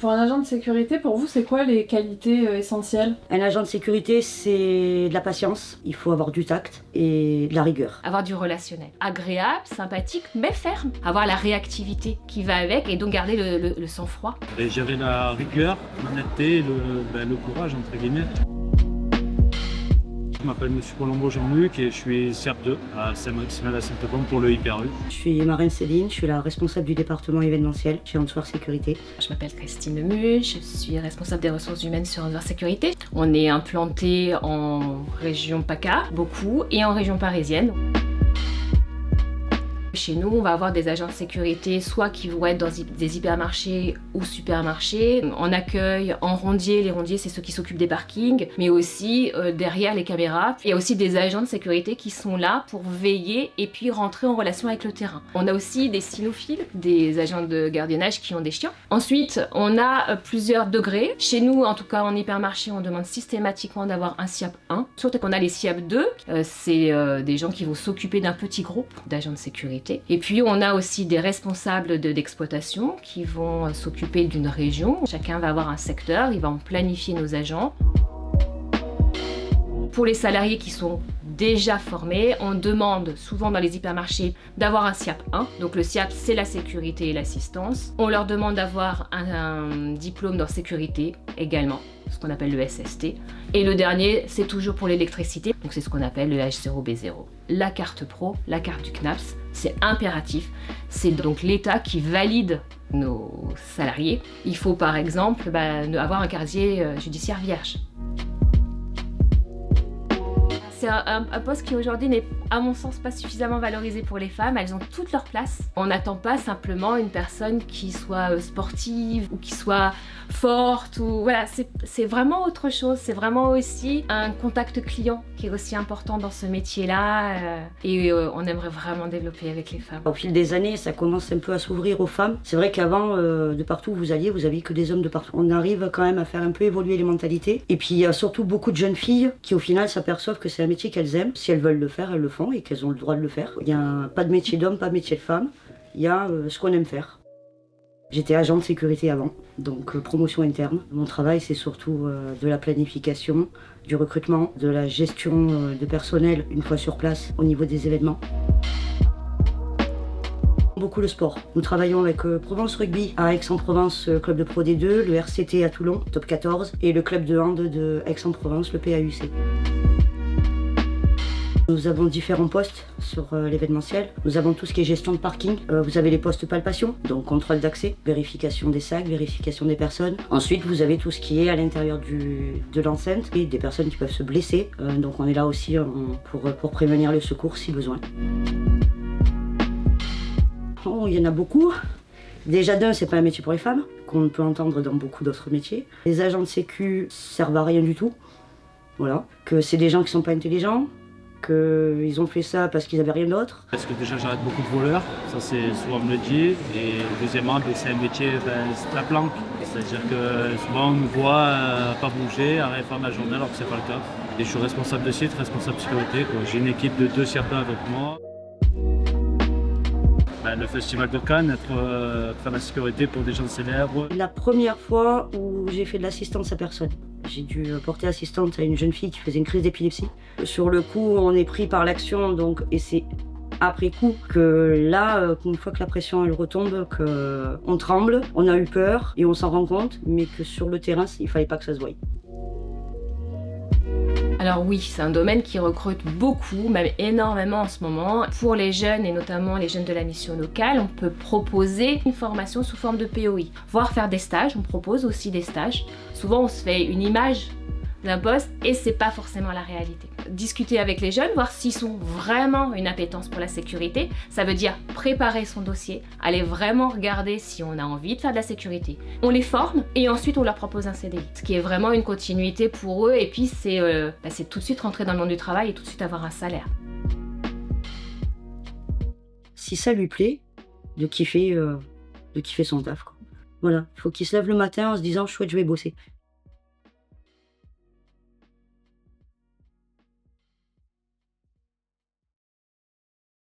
Pour un agent de sécurité, pour vous, c'est quoi les qualités essentielles? Un agent de sécurité, c'est de la patience, il faut avoir du tact et de la rigueur. Avoir du relationnel. Agréable, sympathique, mais ferme. Avoir la réactivité qui va avec et donc garder le sang-froid. Et gérer la rigueur, l'honnêteté, le courage, entre guillemets. Je m'appelle Monsieur Colombo Jean-Luc et je suis SIAP 2 à Saint-Maximin à Sainte-Combe pour le Hyper-U. Je suis Marine Céline, je suis la responsable du département événementiel chez Antoine Sécurité. Je m'appelle Christine Lemus, je suis responsable des ressources humaines sur Antoine Sécurité. On est implanté en région PACA, beaucoup, et en région parisienne. Chez nous, on va avoir des agents de sécurité, soit qui vont être dans des hypermarchés ou supermarchés, en accueil, en rondier. Les rondiers, c'est ceux qui s'occupent des parkings, mais aussi derrière les caméras. Il y a aussi des agents de sécurité qui sont là pour veiller et puis rentrer en relation avec le terrain. On a aussi des cynophiles, des agents de gardiennage qui ont des chiens. Ensuite, on a plusieurs degrés. Chez nous, en tout cas en hypermarché, on demande systématiquement d'avoir un SIAP 1. Surtout qu'on a les SIAP 2, c'est des gens qui vont s'occuper d'un petit groupe d'agents de sécurité. Et puis on a aussi des responsables d'exploitation qui vont s'occuper d'une région. Chacun va avoir un secteur, il va en planifier nos agents. Pour les salariés qui sont déjà formés, on demande souvent dans les hypermarchés d'avoir un SIAP 1. Donc le SIAP, c'est la sécurité et l'assistance. On leur demande d'avoir un diplôme dans sécurité également, ce qu'on appelle le SST. Et le dernier, c'est toujours pour l'électricité, donc c'est ce qu'on appelle le H0B0. La carte pro, la carte du CNAPS, c'est impératif. C'est donc l'État qui valide nos salariés. Il faut par exemple avoir un casier judiciaire vierge. C'est un poste qui aujourd'hui n'est, à mon sens, pas suffisamment valorisé pour les femmes. Elles ont toute leur place. On n'attend pas simplement une personne qui soit sportive ou qui soit forte. Voilà, c'est vraiment autre chose. C'est vraiment aussi un contact client qui est aussi important dans ce métier-là. Et on aimerait vraiment développer avec les femmes. Au fil des années, ça commence un peu à s'ouvrir aux femmes. C'est vrai qu'avant, de partout où vous alliez, vous aviez que des hommes de partout. On arrive quand même à faire un peu évoluer les mentalités. Et puis il y a surtout beaucoup de jeunes filles qui au final s'aperçoivent que c'est un métier qu'elles aiment. Si elles veulent le faire, elles le font et qu'elles ont le droit de le faire. Il n'y a pas de métier d'homme, pas de métier de femme. Il y a ce qu'on aime faire. J'étais agent de sécurité avant, donc promotion interne. Mon travail, c'est surtout de la planification, du recrutement, de la gestion de personnel une fois sur place au niveau des événements. Beaucoup le sport. Nous travaillons avec Provence Rugby à Aix-en-Provence, club de Pro D2, le RCT à Toulon, top 14, et le club de hand de Aix-en-Provence, le PAUC. Nous avons différents postes sur l'événementiel. Nous avons tout ce qui est gestion de parking. Vous avez les postes palpation, donc contrôle d'accès, vérification des sacs, vérification des personnes. Ensuite, vous avez tout ce qui est à l'intérieur de l'enceinte et des personnes qui peuvent se blesser. Donc on est là aussi pour prévenir le secours si besoin. Oh, il y en a beaucoup. Déjà d'un, c'est pas un métier pour les femmes, qu'on peut entendre dans beaucoup d'autres métiers. Les agents de sécu servent à rien du tout. Voilà. Que c'est des gens qui sont pas intelligents, qu'ils ont fait ça parce qu'ils n'avaient rien d'autre. Parce que déjà j'arrête beaucoup de voleurs, ça c'est souvent me le dit. Et deuxièmement, c'est un métier, c'est la planque. C'est-à-dire que souvent on nous voit pas bouger, à rien faire ma journée alors que c'est pas le cas. Et je suis responsable de site, responsable de sécurité. J'ai une équipe de 2 SIAP avec moi. Le festival de Cannes, faire la sécurité pour des gens célèbres. La première fois où j'ai fait de l'assistance à personne. J'ai dû porter assistante à une jeune fille qui faisait une crise d'épilepsie. Sur le coup, on est pris par l'action, et c'est après coup que là, une fois que la pression elle retombe, qu'on tremble, on a eu peur et on s'en rend compte, mais que sur le terrain, il fallait pas que ça se voie. Alors oui, c'est un domaine qui recrute beaucoup, même énormément en ce moment. Pour les jeunes et notamment les jeunes de la mission locale, on peut proposer une formation sous forme de POI, voire faire des stages. On propose aussi des stages. Souvent, on se fait une image d'un poste et c'est pas forcément la réalité. Discuter avec les jeunes, voir s'ils ont vraiment une appétence pour la sécurité, ça veut dire préparer son dossier, aller vraiment regarder si on a envie de faire de la sécurité. On les forme et ensuite on leur propose un CDI, ce qui est vraiment une continuité pour eux et puis c'est tout de suite rentrer dans le monde du travail et tout de suite avoir un salaire. Si ça lui plaît, de kiffer son taf, quoi. Voilà, il faut qu'il se lève le matin en se disant chouette, je vais bosser.